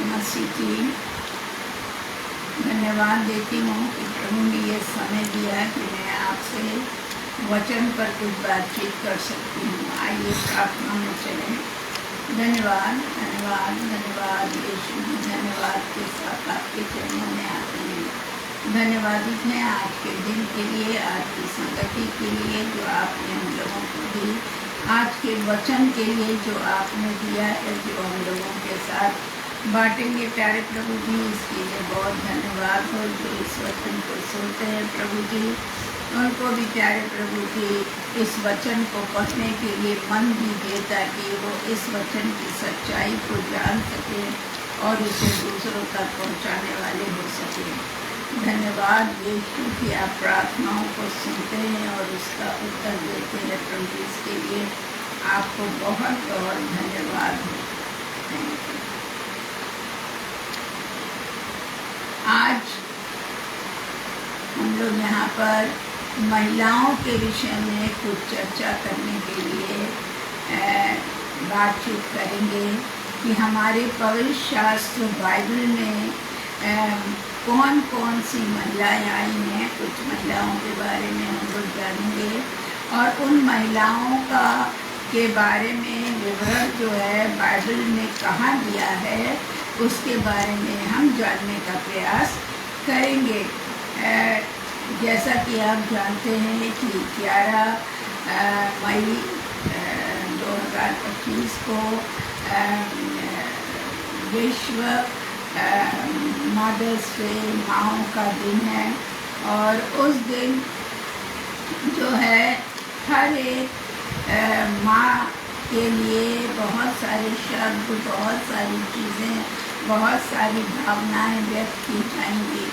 मसीह की धन्यवाद देती हूँ कि प्रभु ने ये समय दिया कि मैं आपसे वचन पर कुछ बातचीत कर सकती हूँ। आइए प्रार्थना में चलें। धन्यवाद धन्यवाद धन्यवाद यीशु, धन्यवाद के साथ आपके चरणों में आते हैं। धन्यवादित हैं आज के दिन के लिए, आज की संगति के लिए जो आपने हम लोगों को दी, आज के वचन के लिए जो आपने दिया है, जो हम लोगों के साथ बांटेंगे। प्यारे प्रभु जी, इसके लिए बहुत धन्यवाद हो। जो इस वचन को सुनते हैं प्रभु जी, उनको भी प्यारे प्रभु जी इस वचन को पढ़ने के लिए मन दीजिए, ताकि वो इस वचन की सच्चाई को जान सके और इसे दूसरों तक पहुंचाने वाले हो सके। धन्यवाद यीशु कि आप प्रार्थनाओं को सुनते हैं और उसका उत्तर देते हैं प्रभु। इसके लिए आपको बहुत बहुत धन्यवाद हो। आज हम लोग यहाँ पर महिलाओं के विषय में कुछ चर्चा करने के लिए बातचीत करेंगे कि हमारे पवित्र शास्त्र बाइबल में कौन कौन सी महिलाएं आई हैं। कुछ महिलाओं के बारे में हम लोग जानेंगे और उन महिलाओं के बारे में विवरण जो है बाइबल में कहाँ दिया है, उसके बारे में हम जानने का प्रयास करेंगे। जैसा कि आप जानते हैं कि 11 मई 2025 को विश्व मदर्स डे, माँओं का दिन है। और उस दिन जो है हर एक माँ के लिए बहुत सारे शब्द, बहुत सारी चीज़ें, बहुत सारी भावनाएं व्यक्त की जाएंगी।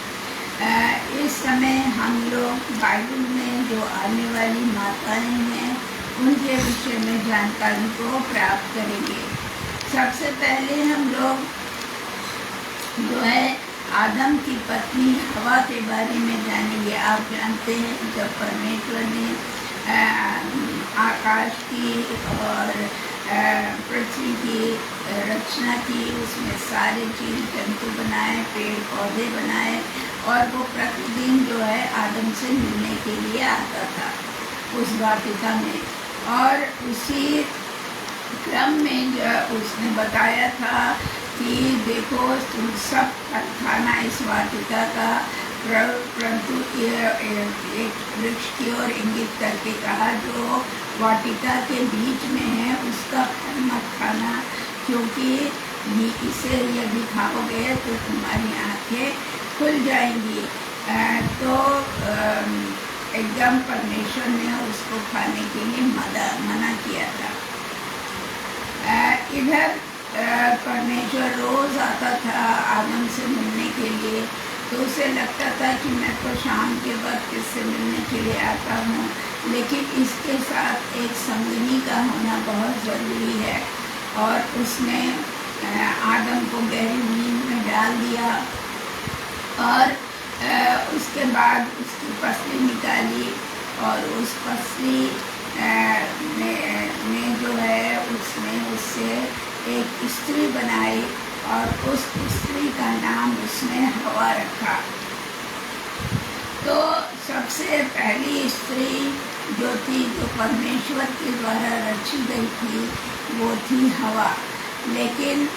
इस समय हम लोग बाइबल में जो आने वाली माताएं हैं उनके विषय में जानकारी को प्राप्त करेंगे। सबसे पहले हम लोग जो है आदम की पत्नी हवा के बारे में जानेंगे। आप जानते हैं जब परमेश्वर ने आकाश की और पृथ्वी की रचना की, उसमें सारे जीव जंतु बनाए, पेड़ पौधे बनाए और वो प्रतिदिन जो है आदम से मिलने के लिए आता था उस वाटिका में। और उसी क्रम में जो उसने बताया था कि देखो तुम सब फल खाना इस वाटिका का, परंतु एक वृक्ष की ओर इंगित करके कहा जो वाटिका के बीच में है उसका फल मत खाना, क्योंकि इसे यदि खाओगे तो तुम्हारी आंखें खुल जाएंगी। तो एकदम परमेश्वर ने उसको खाने के लिए मना किया था। इधर परमेश्वर रोज आता था आदम से मिलने के लिए, तो उसे लगता था कि मैं तो शाम के वक्त इससे मिलने के लिए आता हूँ, लेकिन इसके साथ एक संगिनी का होना बहुत ज़रूरी है। और उसने आदम को गहरी नींद में डाल दिया और उसके बाद उसकी पसली निकाली और उस पसली में जो है उसने उससे एक स्त्री बनाई और उस स्त्री का नाम उसने हवा रखा। तो सबसे पहली स्त्री जो थी, जो परमेश्वर के द्वारा रची गई थी, वो थी हवा। लेकिन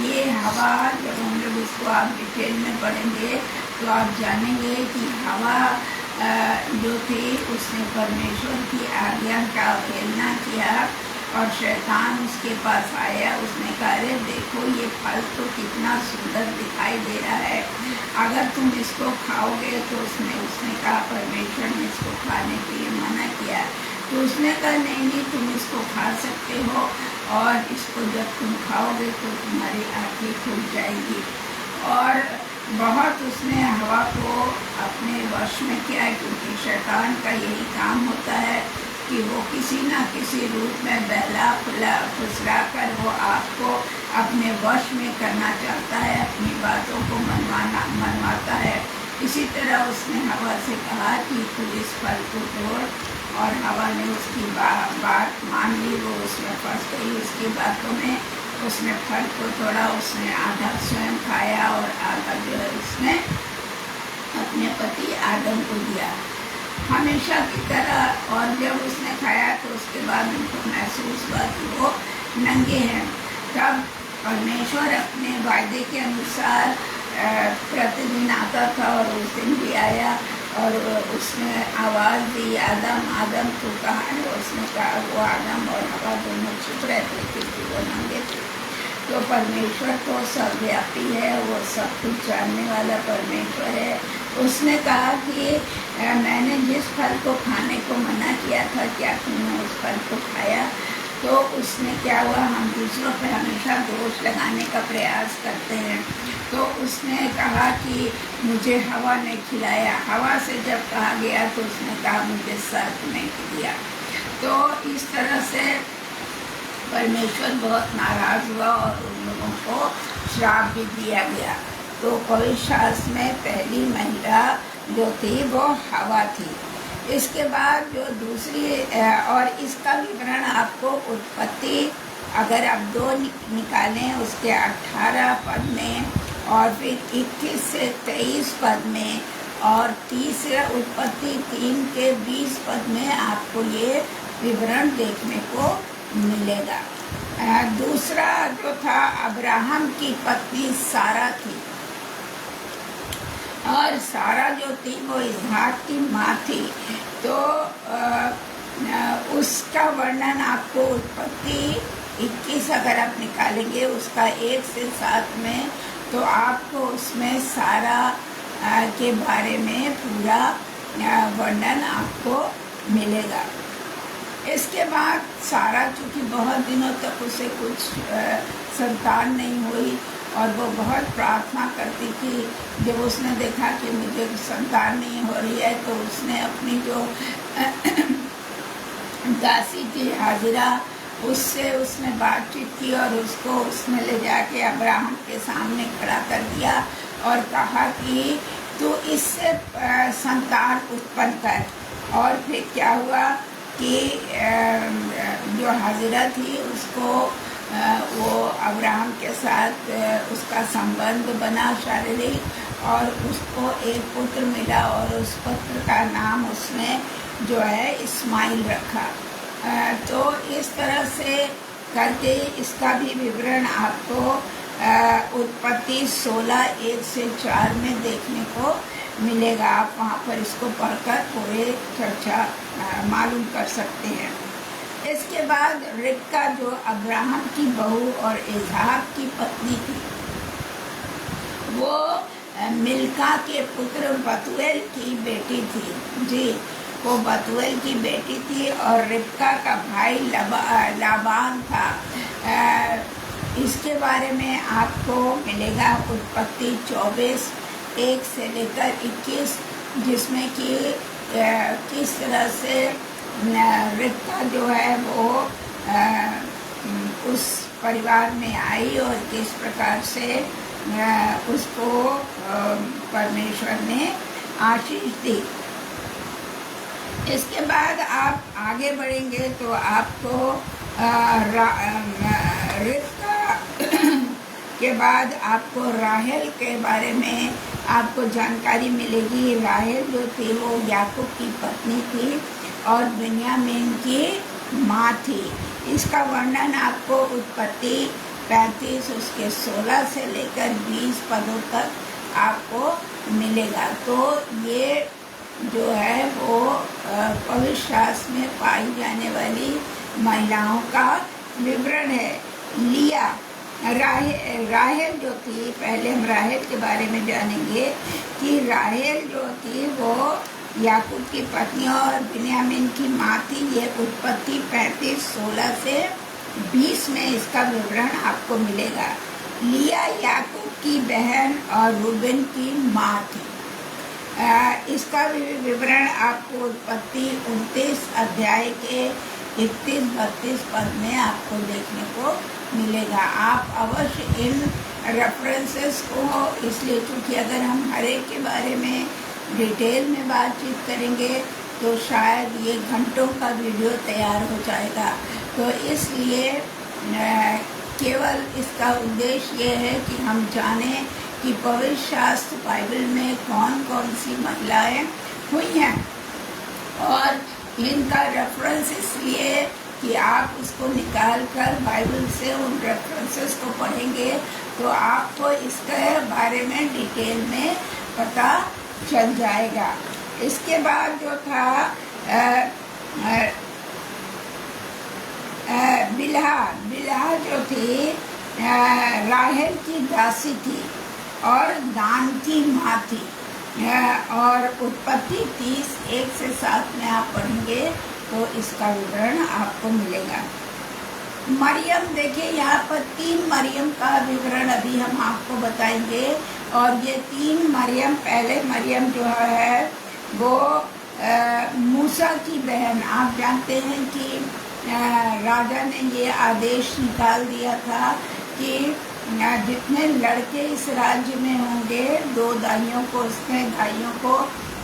ये हवा, जब हम लोग इसको आप डिटेल में पढ़ेंगे तो आप जानेंगे कि हवा जो थी उसने परमेश्वर की आज्ञा का अवहेलना किया और शैतान उसके पास आया। उसने कहा अरे देखो ये फल तो कितना सुंदर दिखाई दे रहा है, अगर तुम इसको खाओगे तो उसने कहा, परमेश्वर ने इसको खाने के लिए मना किया। तो उसने कहा नहीं, तुम इसको खा सकते हो और इसको जब तुम खाओगे तो तुम्हारी आंखें खुल जाएगी। और बहुत उसने हवा को अपने वश में किया, क्योंकि शैतान का यही काम होता है कि वो किसी न किसी रूप में बहला फुसला कर वो आपको अपने वश में करना चाहता है, अपनी बातों को मनवाता है। इसी तरह उसने हवा से कहा कि तू इस फल को तोड़, और हवा ने उसकी बात मान ली, वो उसमें फंस गई उसकी बातों में उसने फल को थोड़ा उसने आधा स्वयं खाया और आधा जो है उसने अपने पति आदम को दिया हमेशा की तरह। और जब उसने खाया तो उसके बाद उनको महसूस हुआ कि वो नंगे हैं। तब परमेश्वर अपने वायदे के अनुसार प्रतिदिन आता था और उस दिन भी आया और उसने आवाज़ दी, आदम आदम तो कहा है। उसने कहा वो आदम और हवा दोनों चुप रहते क्योंकि वो नंगे थे। तो परमेश्वर तो सर्वव्यापी है, वो सब कुछ जानने वाला परमेश्वर है। उसने कहा कि मैंने जिस फल को खाने को मना किया था क्या तुमने उस फल को खाया? तो उसने क्या हुआ, हम दूसरों पे हमेशा दोष लगाने का प्रयास करते हैं। तो उसने कहा कि मुझे हवा ने खिलाया। हवा से जब कहा गया तो उसने कहा मुझे सर्प ने खिलाया। तो इस तरह से परमेश्वर बहुत नाराज हुआ और उन लोगों को श्राप भी दिया गया। तो पवित्र शास्त्र में पहली महिला जो थी वो हवा थी। इसके बाद जो दूसरी और इसका विवरण आपको उत्पत्ति अगर आप 2 निकालें उसके 18 पद में और फिर 21 से 23 पद में और तीसरा उत्पत्ति 3 के 20 पद में आपको ये विवरण देखने को मिलेगा। दूसरा जो था अब्राहम की पत्नी सारा थी और सारा जो थी वो इसहाक की माँ थी। तो उसका वर्णन आपको उत्पत्ति 21 अगर आप निकालेंगे उसका 1 से 7 में तो आपको उसमें सारा के बारे में पूरा वर्णन आपको मिलेगा। इसके बाद सारा चूँकि बहुत दिनों तक उसे कुछ संतान नहीं हुई और वो बहुत प्रार्थना करती थी। जब उसने देखा कि मुझे संतान नहीं हो रही है तो उसने अपनी जो दासी थी हाजिरा उससे उसने बातचीत की और उसको उसने ले जाके अब्राहम के सामने खड़ा कर दिया और कहा कि तू इससे संतान उत्पन्न कर। और फिर क्या हुआ कि जो हाजिरा थी उसको वो अब्राहम के साथ उसका संबंध बना शारीरिक और उसको एक पुत्र मिला और उस पुत्र का नाम उसने जो है इस्माइल रखा। तो इस तरह से करके इसका भी विवरण आपको उत्पत्ति 16 1 से 4 में देखने को मिलेगा। आप वहाँ पर इसको पढ़कर पूरे चर्चा मालूम कर सकते हैं। इसके बाद रिबका जो अब्राहम की बहू और इसहाक की पत्नी थी वो मिल्का के पुत्र बतूएल की बेटी थी। जी, वो बतूएल की बेटी थी और रिबका का भाई लाबान था। इसके बारे में आपको मिलेगा उत्पत्ति 24 1 से लेकर 21 जिसमें कि किस तरह से रिबका जो है वो उस परिवार में आई और किस प्रकार से उसको परमेश्वर ने आशीष दी। इसके बाद आप आगे बढ़ेंगे तो आपको रिबका के बाद आपको राहेल के बारे में आपको जानकारी मिलेगी। राहेल जो थी वो याकूब की पत्नी थी और बिन्यामीन की माँ थी। इसका वर्णन आपको उत्पत्ति 35 उसके 16 से लेकर 20 पदों तक आपको मिलेगा। तो ये जो है वो पवित्र शास्त्र में पाई जाने वाली महिलाओं का विवरण है। लिया राहेल जो थी, पहले हम राहेल के बारे में जानेंगे कि राहेल जो थी वो याकूब की पत्नी और बिन्यामीन की माँ थी। ये उत्पत्ति 35 16 से 20 में इसका विवरण आपको मिलेगा। लिया याकूब की बहन और रूबेन की माँ थी। इसका विवरण आपको उत्पत्ति 29 अध्याय के 31-32 पद में आपको देखने को मिलेगा। आप अवश्य इन रेफरेंसेस को, इसलिए क्योंकि अगर हम हर एक के बारे में डिटेल में बातचीत करेंगे तो शायद ये घंटों का वीडियो तैयार हो जाएगा। तो इसलिए केवल इसका उद्देश्य ये है कि हम जानें कि पवित्र शास्त्र बाइबल में कौन कौन सी महिलाएं हुई हैं, और इनका रेफरेंस इसलिए कि आप उसको निकाल कर बाइबल से उन रेफरेंसेस को पढ़ेंगे तो आपको इसके बारे में डिटेल में पता चल जाएगा। इसके बाद जो था बिलहा जो थी राहेल की दासी थी और दान की माँ थी, और उत्पत्ति 30:1-7 में आप पढ़ेंगे तो इसका विवरण आपको मिलेगा। मरियम, देखिए यहाँ पर 3 मरियम का विवरण अभी हम आपको बताएंगे, और ये 3 मरियम, पहले मरियम जो है वो मूसा की बहन। आप जानते हैं कि राजा ने ये आदेश निकाल दिया था कि जितने लड़के इस राज्य में होंगे, 2 दाइयों को, उसने दाइयों को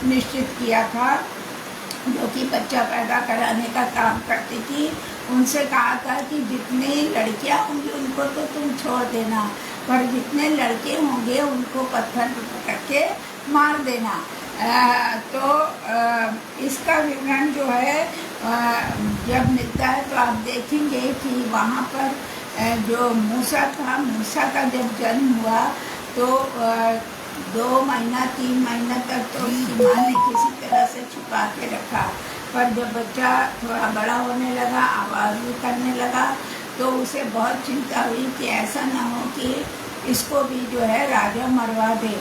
निश्चित किया था जो कि बच्चा पैदा कराने का काम करती थी। उनसे कहा था कि जितने लड़कियां होंगी उनको तो तुम छोड़ देना, पर जितने लड़के होंगे उनको पत्थर पटक के मार देना। इसका विवरण जो है जब मिलता है तो आप देखेंगे कि वहाँ पर जो मूसा था, मूसा का जब जन्म हुआ तो 2 महीना 3 महीना तक तो उसकी माँ ने किसी तरह से छुपा के रखा, पर जब बच्चा थोड़ा बड़ा होने लगा, आवाज़ भी करने लगा, तो उसे बहुत चिंता हुई कि ऐसा ना हो कि इसको भी जो है राजा मरवा दे।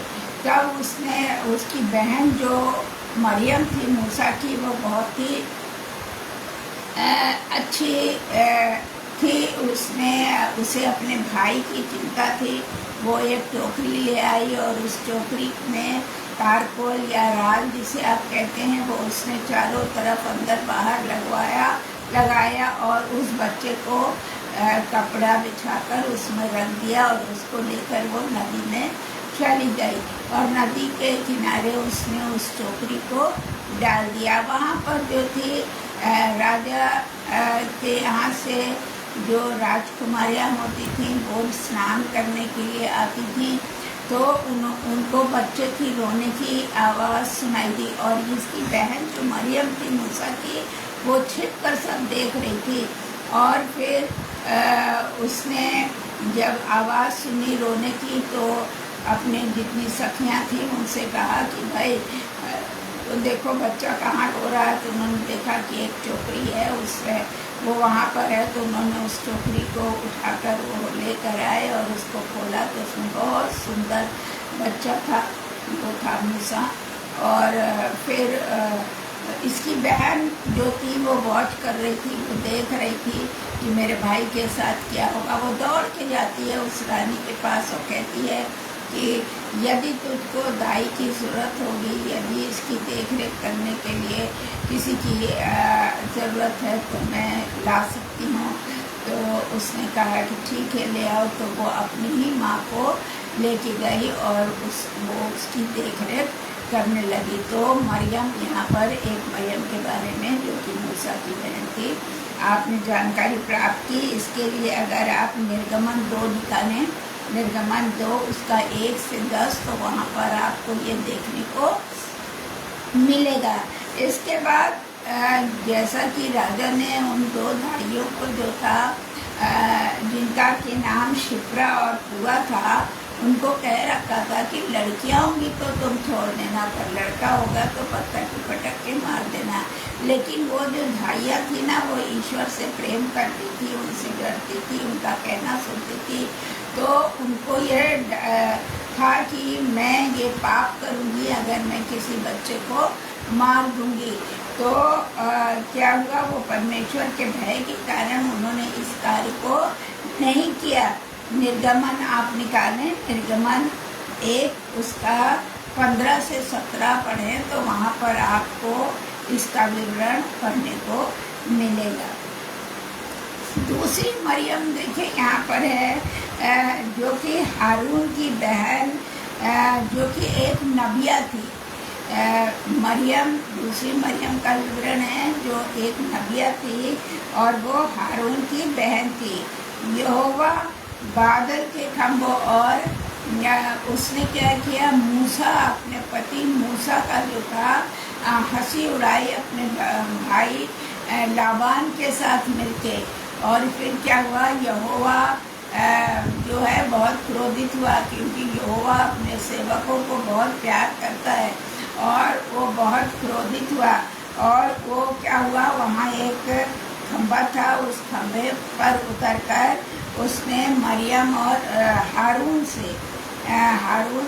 तब उसने, उसकी बहन जो मरियम थी मूसा की, वो बहुत ही अच्छी थी। उसे अपने भाई की चिंता थी। वो एक टोकरी ले आई और उस टोकरी में तारकोल या राल जिसे आप कहते हैं, वो उसने चारों तरफ अंदर बाहर लगाया और उस बच्चे को कपड़ा बिछाकर उसमें रख दिया और उसको लेकर वो नदी में चली गई, और नदी के किनारे उसने उस टोकरी को डाल दिया। वहाँ पर जो थी राजा के यहाँ से जो राजकुमारियाँ होती थीं वो स्नान करने के लिए आती थीं, तो उनको बच्चे की रोने की आवाज़ सुनाई दी, और इसकी बहन जो मरियम थी मूसा की, वो छिप कर सब देख रही थी। और फिर उसने जब आवाज़ सुनी रोने की तो अपने जितनी सखियाँ थी उनसे कहा कि भाई तो देखो बच्चा कहाँ रो रहा है। तो उन्होंने देखा कि एक टोकरी है, उससे वो वहाँ पर है, तो उन्होंने उस टोकरी को उठाकर वो लेकर आए और उसको खोला तो उसमें बहुत सुंदर बच्चा था, वो था मूसा। और फिर इसकी बहन जो थी वो वॉच कर रही थी, वो देख रही थी कि मेरे भाई के साथ क्या होगा। वो दौड़ के जाती है उस रानी के पास और कहती है कि यदि तुझको दाई की ज़रूरत होगी, यदि इसकी देख रेख करने के लिए किसी की ज़रूरत है तो मैं ला सकती हूँ। तो उसने कहा कि ठीक है ले आओ। तो वो अपनी ही माँ को लेके गई और वो उसकी देख रेख करने लगी। तो मरियम, यहाँ पर एक मरियम के बारे में जो कि मूसा की बहन थी, आपने जानकारी प्राप्त की। इसके लिए अगर आप निर्गमन 2 निकालें, निर्गमन 2 उसका 1 से 10, तो वहाँ पर आपको ये देखने को मिलेगा। इसके बाद जैसा कि राजा ने उन 2 भाइयों को जो था जिनका के नाम शिप्रा और पुआ था, उनको कह रखा था कि लड़कियां होंगी तो तुम छोड़ देना, पर लड़का होगा तो पत्थर की पटक के मार देना। लेकिन वो जो भाइयाँ थी ना, वो ईश्वर से प्रेम करती थी, उनसे डरती थी, उनका कहना सुनती थी। तो उनको ये था कि मैं ये पाप करूँगी अगर मैं किसी बच्चे को मार दूँगी। तो क्या हुआ, वो परमेश्वर के भय के कारण उन्होंने इस कार्य को नहीं किया। निर्गमन आप निकालें, निर्गमन 1 उसका 15 से 17 पढ़ें तो वहाँ पर आपको इसका विवरण पढ़ने को मिलेगा। दूसरी मरियम देखिए यहाँ पर है, जो कि हारून की बहन, जो कि एक नबिया थी। मरियम, दूसरी मरियम का विवरण है जो एक नबिया थी और वो हारून की बहन थी। यहोवा बादल के खंभों और उसने क्या किया, मूसा अपने पति मूसा का जो था हंसी उड़ाई अपने भाई लाबान के साथ मिलके। और फिर क्या हुआ, यहोवा जो है बहुत क्रोधित हुआ, क्योंकि यहोवा अपने सेवकों को बहुत प्यार करता है, और वो बहुत क्रोधित हुआ। और वो क्या हुआ, वहाँ एक खंभा था, उस खंभे पर उतरकर उसने मरियम और हारून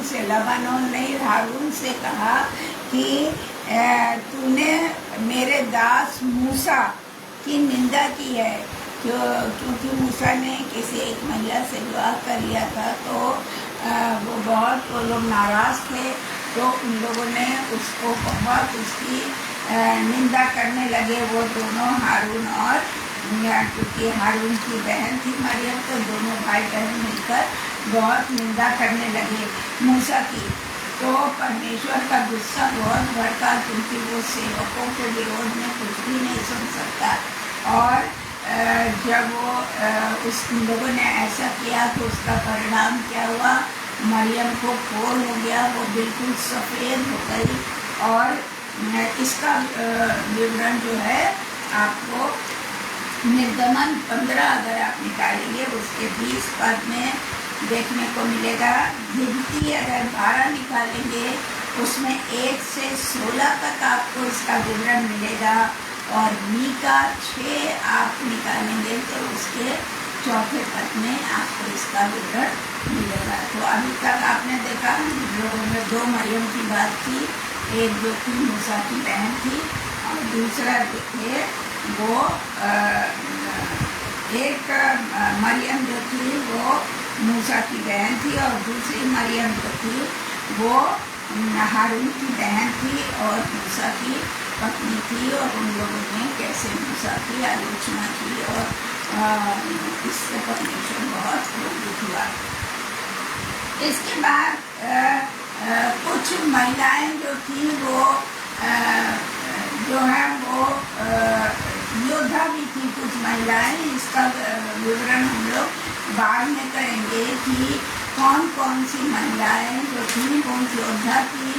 से लबानोन नहीं, हारून से कहा कि तूने मेरे दास मूसा की निंदा की है, क्योंकि मूसा ने किसी एक महिला से विवाह कर लिया था, तो वो लोग नाराज़ थे। तो उन लोगों ने उसको बहुत उसकी निंदा करने लगे, वो दोनों हारून और, क्योंकि हारून की बहन थी मरियम, तो दोनों भाई बहन मिलकर बहुत निंदा करने लगे मूसा की। तो परमेश्वर का गुस्सा बहुत भड़का, क्योंकि वो सेवकों के विरोध में कुछ भी नहीं सुन सकता। और जब वो उस लोगों ने ऐसा किया तो उसका परिणाम क्या हुआ, मरियम को फोड़ हो गया, वो बिल्कुल सफ़ेद हो गई। और इसका विवरण जो है आपको निर्गमन 15 अगर आप निकालेंगे उसके 20 पद में देखने को मिलेगा। गिनती अगर 12 निकालेंगे उसमें 1 से 16 तक आपको इसका विवरण मिलेगा। और मीका 6 आप निकालेंगे तो उसके 4थे पद में आपको इसका विवरण मिलेगा। तो अभी तक आपने देखा लोगों में 2 मरियम की बात की, एक जो थी मूसा की बहन थी, और दूसरा जो थे वो एक मरियम जो थी वो मूसा की बहन थी, और दूसरी मरियम जो थी वो हारून की बहन थी और मूसा की पत्नी थी। और उन लोगों ने कैसे मूसा की आलोचना की, और इससे परमेश्वर बहुत क्रोधित हुआ। इसके बाद कुछ महिलाएं जो थी वो जो है वो योद्धा भी थी कुछ महिलाएं। इसका विवरण हम लोग बाद में करेंगे कि कौन कौन सी महिलाएं जो थी वो योद्धा थी,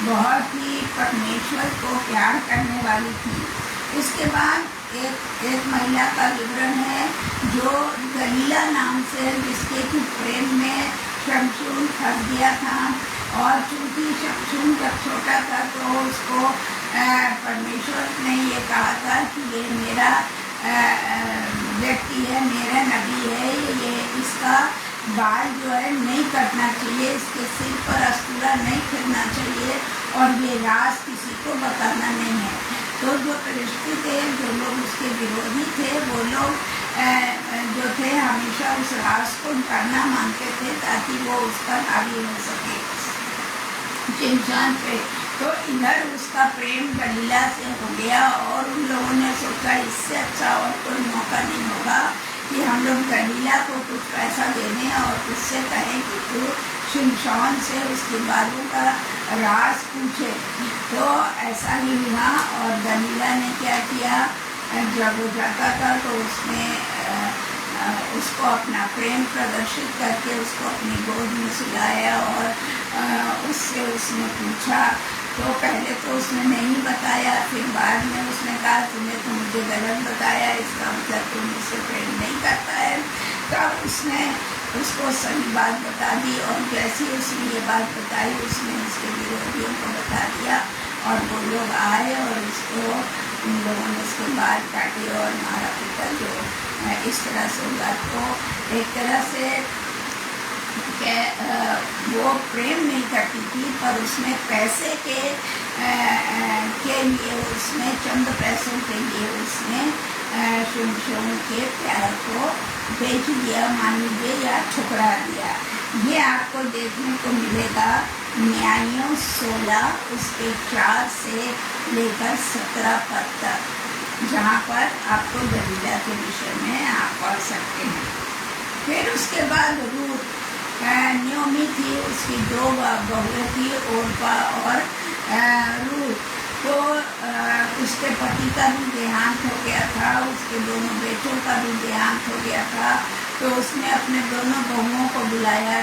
बहुत ही परमेश्वर को प्यार करने वाली थी। इसके बाद एक महिला का विवरण है जो गलीला नाम से, जिसके कि प्रेम में शमशून फंस गया था। और चूंकि शमशून जब छोटा था तो उसको परमेश्वर ने ये कहा था कि ये मेरा व्यक्ति है, मेरा नबी है, ये इसका बाल जो है नहीं कटना चाहिए, इसके सिर पर अस्तूरा नहीं फिरना चाहिए, और ये राज किसी को बताना नहीं है। तो जो फरिश्ते थे, जो लोग उसके विरोधी थे, वो लोग जो थे हमेशा उस राज को करना मांगते थे ताकि वो उस पर हावी हो सके इंसान पे। तो इधर उसका प्रेम गलीला से हो गया, और उन लोगों ने सोचा इससे अच्छा और कोई मौका नहीं होगा कि हम लोग गलीला को कुछ पैसा दे दें और उससे कहें कि तू शिमशोन से उसके बालों का राज पूछे। तो ऐसा ही हुआ, और गलीला ने क्या किया, जब वो जाता था तो उसने उसको अपना प्रेम प्रदर्शित करके उसको अपनी गोद में सुलाया, और उससे उसने पूछा। तो पहले तो उसने नहीं बताया, फिर बाद में उसने कहा तूने तो मुझे गलत बताया, इसका मतलब तू मुझसे प्रेम नहीं करता है। तब उसने उसको सही बात बता दी, और जैसे उसने ये बात बताई उसने उसके विरोधियों को बता दिया, और वो लोग आए और उसको, उन लोगों ने उसके बाल काटे और मारा पीटा। जो इस तरह से हुआ, तो एक तरह से वो प्रेम नहीं करती थी, पर उसने पैसे के लिए, उसने चंद पैसों के लिए उसने शिमशोन के प्यार को बेच दिया, मान लीजिए, या ठुकरा दिया। ये आपको देखने को मिलेगा न्यायों 16 उसके 4 से लेकर 17 पद तक, जहाँ पर आपको गलीला के विषय में आप पढ़ सकते हैं। फिर उसके बाद रूत, न्योमी थी, उसकी 2 बहुएं थी, ओरपा और रूत। तो उसके पति का भी देहांत हो गया था, उसके दोनों बेटों का भी देहांत हो गया था, तो उसने अपने दोनों बहुओं को बुलाया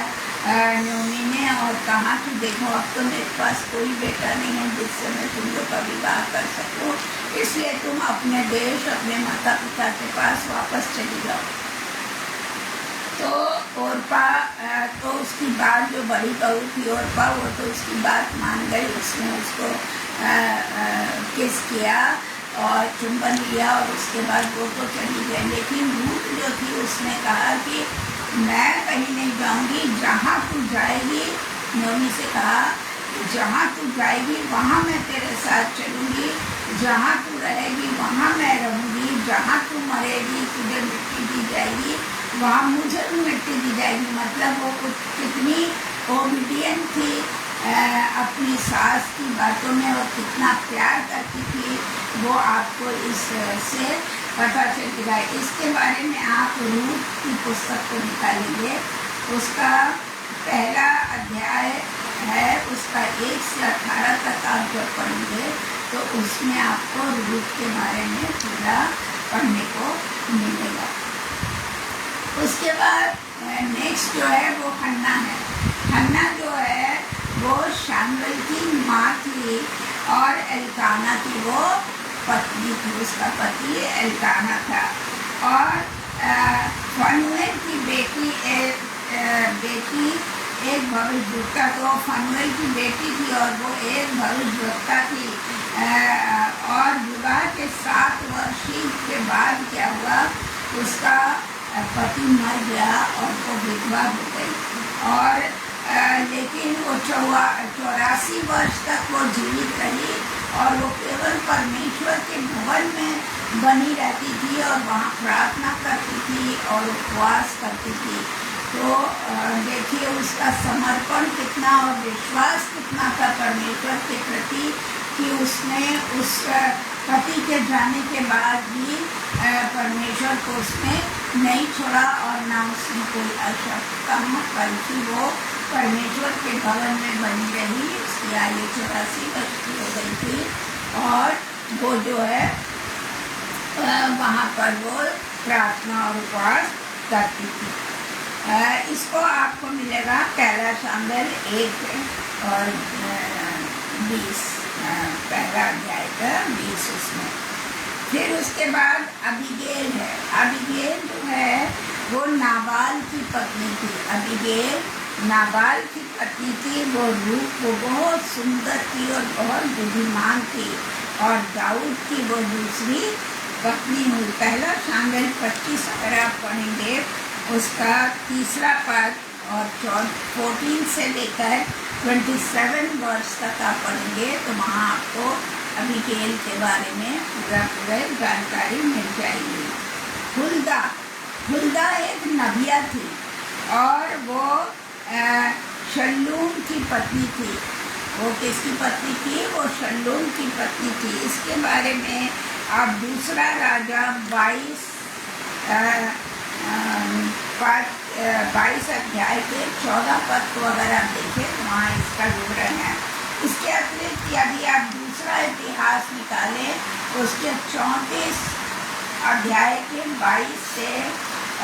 नोमी ने और कहा कि देखो अब तो मेरे पास कोई बेटा नहीं है जिससे मैं तुम लोग का विवाह कर सकूं, इसलिए तुम अपने देश अपने माता पिता के पास वापस चली जाओ। तो ओरपा तो उसकी बात, जो बड़ी बहू थी ओरपा, वो तो उसकी बात मान गई। उसने उसको किस किया और चुंबन लिया और उसके बाद वो तो चली गई। लेकिन रूथ जो थी उसने कहा कि मैं कहीं नहीं जाऊंगी, जहाँ तू जाएगी, नोमी से कहा जहाँ तू जाएगी वहाँ मैं तेरे साथ चलूँगी, जहाँ तू रहेगी वहाँ मैं रहूँगी, जहाँ तू मरेगी तुझे मिट्टी दी जाएगी वहाँ मुझे भी मिट्टी दी जाएगी। मतलब वो कितनी ओबीडियंट थी अपनी सास की बातों में और कितना प्यार करती थी वो आपको इससे पता चलेगा। इसके बारे में आप रूथ की पुस्तक को निकालेंगे, उसका पहला अध्याय है, उसका 1 से 18 तक आप जब पढ़ेंगे तो उसमें आपको रूथ के बारे में पूरा पढ़ने को मिलेगा। उसके बाद नेक्स्ट जो है वो हन्ना है। हन्ना जो है वो शामुएल की माँ थी और एल्काना की वो पत्नी थी, उसका पति एल्काना था। और फनुएल की बेटी एक भविष्यवक्ता, तो फनुएल की बेटी थी और वो एक भविष्यवक्ता थी। और विवाह के 7 वर्ष के बाद क्या हुआ, उसका पति मर गया और वो विधवा हो गई। और लेकिन वो 84 वर्ष तक वो जीवित रही और वो केवल परमेश्वर के भवन में बनी रहती थी और वहाँ प्रार्थना करती थी और उपवास करती थी। तो देखिए उसका समर्पण कितना और विश्वास कितना था परमेश्वर के प्रति कि उसने उस पति के जाने के बाद भी परमेश्वर को उसने नहीं छोड़ा और ना उसने कोई आवश्यकता बल्कि वो परमेश्वर के भवन में बनी रही। उसकी आयु 84 वर्ष की हो गई थी और वो जो है वहाँ पर वो प्रार्थना और उपवास करती थी। इसको आपको मिलेगा पहला शामुएल 1 और 20, पहला अध्याय का 20 उसमें। फिर उसके बाद अबीगैल है। अबीगैल जो है वो नाबाल की पत्नी थी। अबीगैल नाबाल की पत्नी थी। वो रूप वो बहुत सुंदर थी और बहुत बुद्धिमान थी और दाऊद की वो दूसरी पत्नी हुई। पहला शामुएल 25 अगर आप पढ़ेंगे उसका 3रा पद और 14 से लेकर 27 वर्ष तक आप पढ़ेंगे तो वहाँ आपको अबीगैल के बारे में पूरा जानकारी मिल जाएगी। हुल्दा एक नबिया थी और वो शल्लूम की पत्नी थी। वो किसकी पत्नी थी? वो शल्लूम की पत्नी थी। इसके बारे में आप दूसरा राजा 22 अध्याय के 14 पद को अगर आप देखें तो वहाँ इसका विवरण है। इसके अतिरिक्त यदि आप दूसरा इतिहास निकालें तो उसके 34 अध्याय के 22 से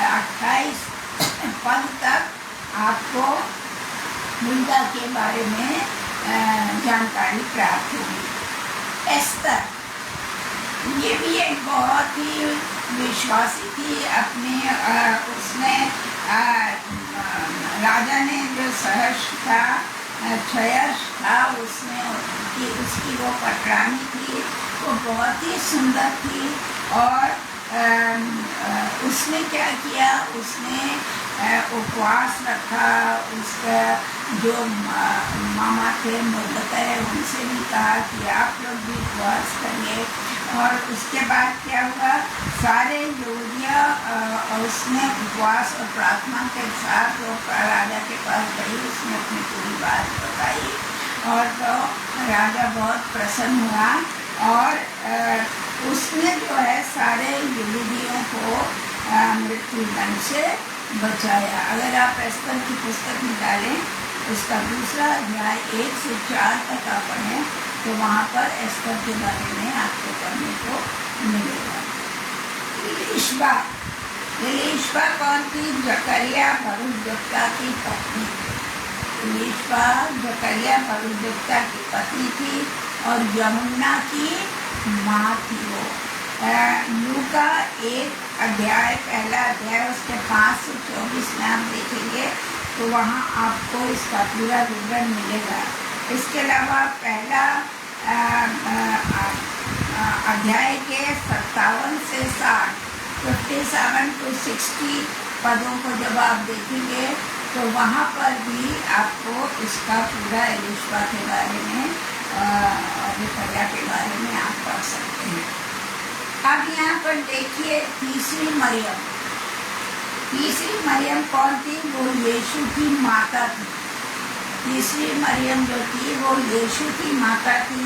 28 पद तक आपको हुल्दा के बारे में जानकारी प्राप्त होगी। एस्तर, ये भी एक बहुत ही विश्वासी थी। अपने उसने राजा ने जो सहर्ष था क्षयर्ष था उसकी वो पटरानी थी। वो बहुत ही सुंदर थी और उसने क्या किया, उसने उपवास रखा। उसका जो मामा थे मुर्दकै उनसे भी कहा कि आप लोग भी उपवास करिए। और उसके बाद क्या हुआ, सारे यहूदिया उसने उपवास और प्रार्थना के साथ वो राजा के पास गई। उसने अपनी पूरी बात बताई और तो राजा बहुत प्रसन्न हुआ और उसने जो है सारे यहूदियों को मृत्यु दंड से बचाया। अगर आप एस्तर की पुस्तक निकालें उसका दूसरा अध्याय 1 से 4 तक आप पढ़ें तो वहाँ पर एस्तर के बारे में आपको पढ़ने को मिलेगा। एलीशा कौन थी? जकरिया भविष्यवक्ता की पत्नी। एलीशा जकरिया भविष्यवक्ता की पत्नी थी और यमुना की माँ थी वो। लूका 1 अध्याय, पहला अध्याय, उसके 5 से 24 में आप देखेंगे तो वहाँ आपको इसका पूरा विवरण मिलेगा। इसके अलावा पहला अध्याय के 57 से 60, 57 to 60 पदों को जब आप देखेंगे तो वहाँ पर भी आपको इसका पूरा एलीशा के बारे में और जकरिया के बारे में आप पढ़ सकते हैं। अब यहाँ पर देखिए तीसरी मरियम। तीसरी मरियम कौन थी? वो यीशु की माता थी। तीसरी मरियम जो थी वो यीशु की माता थी।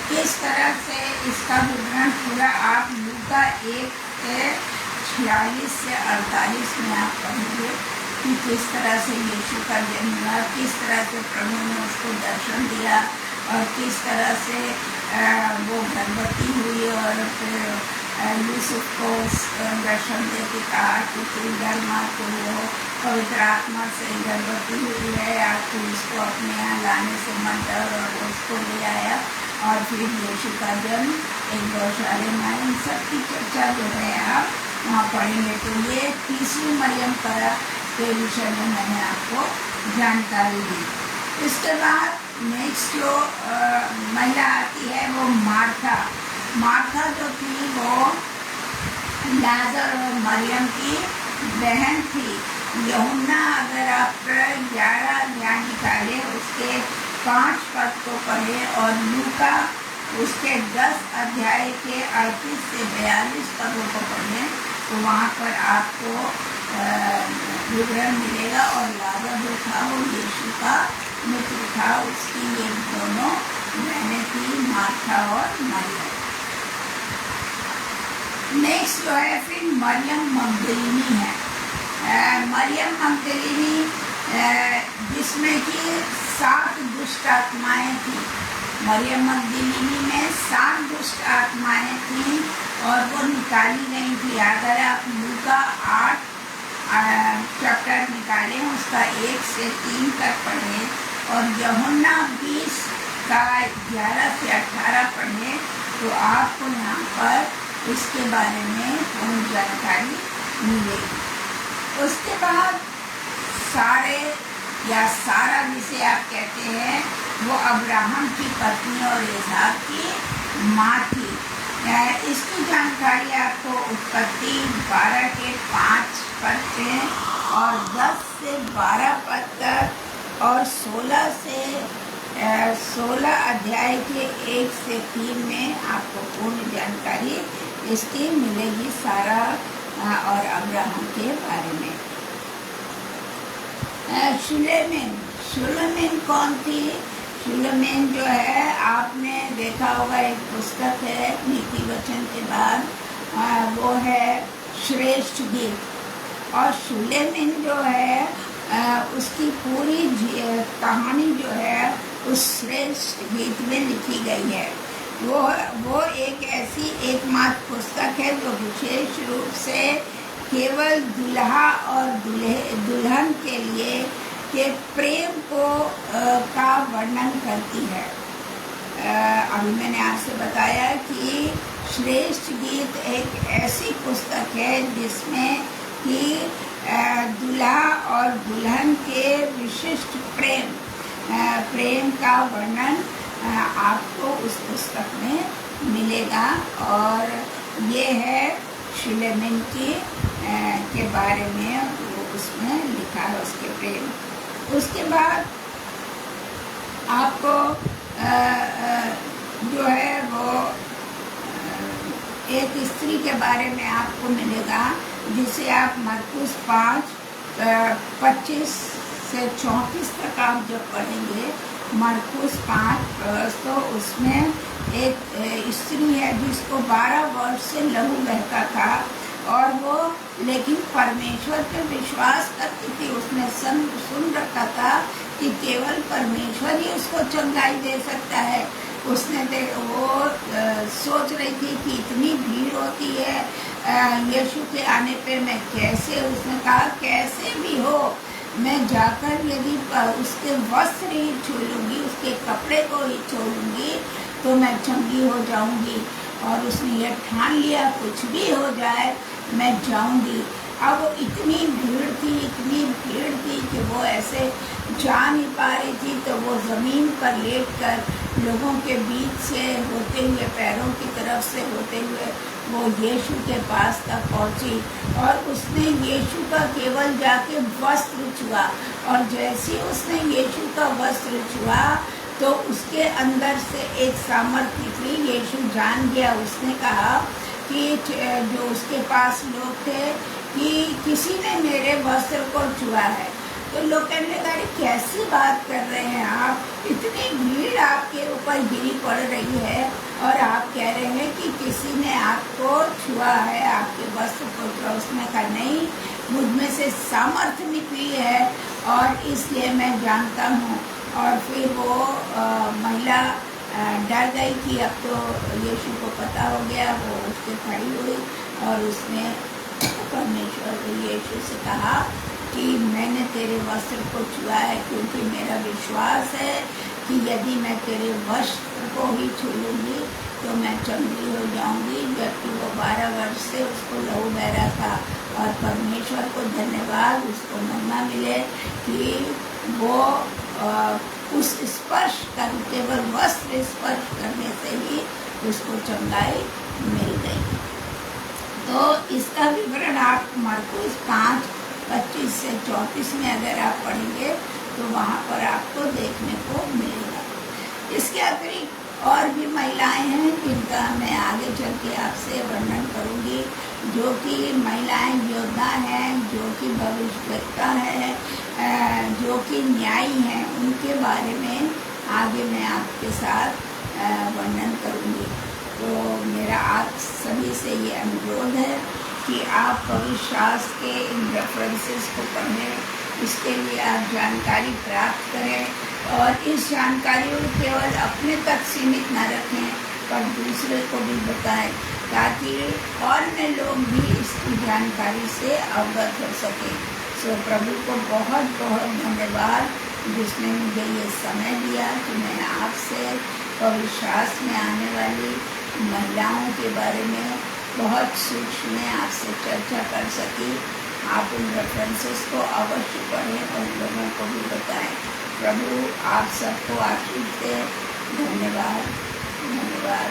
किस तरह से इसका विवरण पूरा आप लूका 1 के 46 से 48 में आप पढ़ेंगे कि किस तरह से यीशु का जन्म हुआ, किस तरह से प्रभु ने उसको दर्शन दिया और किस तरह से वो गर्भवती हुई और फिर यूसुफ को दर्शन दे के कहा कि तू डर मत, वो पवित्र आत्मा से गर्भवती हुई है, आप तू इसको अपने यहाँ लाने से मत डर, और उसको ले आया और फिर यीशु का जन्म एक गौशाले में। इन सब की चर्चा जो है आप वहाँ पढ़ेंगे। तो ये तीसरी मरियम के विषय में मैंने आपको जानकारी दी। इसके बाद नेक्स्ट जो महिला आती है वो मार्था। मार्था जो थी वो लाजर और मरियम की बहन थी। यूहन्ना अगर आप 11 अध्याय निकाले उसके 5 पद को पढ़े और लूका उसके 10 अध्याय के 38 से 42 पदों को पढ़े तो वहाँ पर आपको विवरण मिलेगा। और लाजर जो था वो यीशु का मित्र था, उसकी ये दोनों बहनें थी, मार्था और मरियम। नेक्स्ट जो है फिर मरियम मगदलीनी है। मरियम मगदलीनी जिसमें कि 7 दुष्ट आत्माएं थी। मरियम मगदलीनी में 7 दुष्ट आत्माएं थी और वो निकाली गई थी। अगर आप लूका 8 चैप्टर निकालें उसका 1 से 3 तक पढ़ें और यूहन्ना 20 का 11 से 18 पढ़ें तो आपको यहाँ पर इसके बारे में पूर्ण जानकारी मिलेगी। उसके बाद सारे या सारा जिसे आप कहते हैं वो अब्राहम की पत्नी और इसहाक की माँ थी। इसकी जानकारी आपको उत्पत्ति 12 के 5 पद से और 10 से 12 पद तक और 16 अध्याय के 1 से 3 में आपको पूर्ण जानकारी इसकी मिलेगी, सारा और अब्राहम के बारे में। शुलेमिन कौन थी? शुलेमिन जो है आपने देखा होगा, एक पुस्तक है नीति वचन के बाद, वो है श्रेष्ठ गीत। और शुलेमिन जो है उसकी पूरी कहानी जो है उस श्रेष्ठ गीत में लिखी गई है। वो एक ऐसी एकमात्र पुस्तक है जो विशेष रूप से केवल दुल्हा और दुल्हन के लिए के प्रेम को का वर्णन करती है। अभी मैंने आपसे बताया कि श्रेष्ठ गीत एक ऐसी पुस्तक है जिसमें कि दुल्हा और दुल्हन के विशिष्ट प्रेम का वर्णन आपको उस पुस्तक में मिलेगा। और ये है शुलेमिन के बारे में उसमें लिखा है, उसके प्रेम। उसके बाद आपको जो है वो एक स्त्री के बारे में आपको मिलेगा जिसे आप मरकुस 5:25 से 34 तक आप जब पढ़ेंगे, मरकुस 5 तो उसमें एक स्त्री है जिसको 12 वर्ष से लहू बहता था और वो लेकिन परमेश्वर पे विश्वास करती थी। उसने सुन रखा था कि केवल परमेश्वर ही उसको चंगाई दे सकता है। उसने वो सोच रही थी कि इतनी भीड़ होती है यीशु के आने पे मैं कैसे, उसने कहा कैसे भी हो मैं जाकर यदि उसके वस्त्र ही छू लूँगी, उसके कपड़े को ही छोड़ूंगी तो मैं चंगी हो जाऊंगी। और उसने यह ठान लिया कुछ भी हो जाए मैं जाऊंगी। अब इतनी भीड़ थी कि वो ऐसे जा नहीं पा रही थी, तो वो ज़मीन पर लेटकर लोगों के बीच से होते हुए, पैरों की तरफ से होते हुए वो यीशु के पास तक पहुंची और उसने यीशु का केवल जाके वस्त्र छुआ। और जैसे ही उसने यीशु का वस्त्र छुआ तो उसके अंदर से एक सामर्थ्य निकली। यीशु जान गया, उसने कहा कि जो उसके पास लोग थे कि किसी ने मेरे वस्त्र को छुआ है। तो लोग कहने लगे कैसी बात कर रहे हैं आप, इतनी भीड़ आपके ऊपर गिरी पड़ रही है और आप कह रहे हैं कि किसी ने आपको छुआ है, आपके वस्त्र को छुआ। उसने कहा नहीं, मुझ में से सामर्थ्य निकली है और इसलिए मैं जानता हूँ। और फिर वो महिला डर गई कि अब तो यीशु को पता हो गया। वो उठ के खड़ी हुई और उसने परमेश्वर यीशु से कहा कि मैंने तेरे वस्त्र को छुआ है, क्योंकि मेरा विश्वास है कि यदि मैं तेरे वस्त्र को ही छू लूँगी तो मैं चंगी हो जाऊँगी। जबकि वो 12 वर्ष से उसको लहू बह रहा था। और परमेश्वर को धन्यवाद, उसको महिमा मिले कि वो उस स्पर्श कर, केवल वस्त्र स्पर्श करने से ही उसको चंगाई मिल गई। तो इसका विवरण आप मरकुस 5:25 से 34 में अगर आप पढ़ेंगे तो वहाँ पर आपको देखने को मिलेगा। इसके अतिरिक्त और भी महिलाएं हैं जिनका मैं आगे चल के आपसे वर्णन करूँगी, जो कि महिलाएं योद्धा हैं, जो कि भविष्यवक्ता हैं, जो कि न्यायी हैं। उनके बारे में आगे मैं आपके साथ वर्णन करूँगी। तो मेरा आप सभी से ये अनुरोध है कि आप पवित्र शास्त्र के इन रेफरेंसेस को पढ़ें, इसके लिए आप जानकारी प्राप्त करें और इस जानकारी को केवल अपने तक सीमित न रखें पर दूसरे को भी बताएं, ताकि अन्य लोग भी इसकी जानकारी से अवगत हो सकें। सो प्रभु को बहुत बहुत धन्यवाद जिसने मुझे ये समय दिया कि मैं आपसे पवित्र शास्त्र में आने वाली महिलाओं के बारे में बहुत सूक्ष्म में आपसे चर्चा कर सकी। आप उन रेफरेंसेस को अवश्य पढ़ें और लोगों को भी बताएं। प्रभु आप सबको आशीष दे। धन्यवाद, धन्यवाद।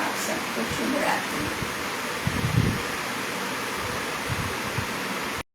आप सबको शुभ रात्रि।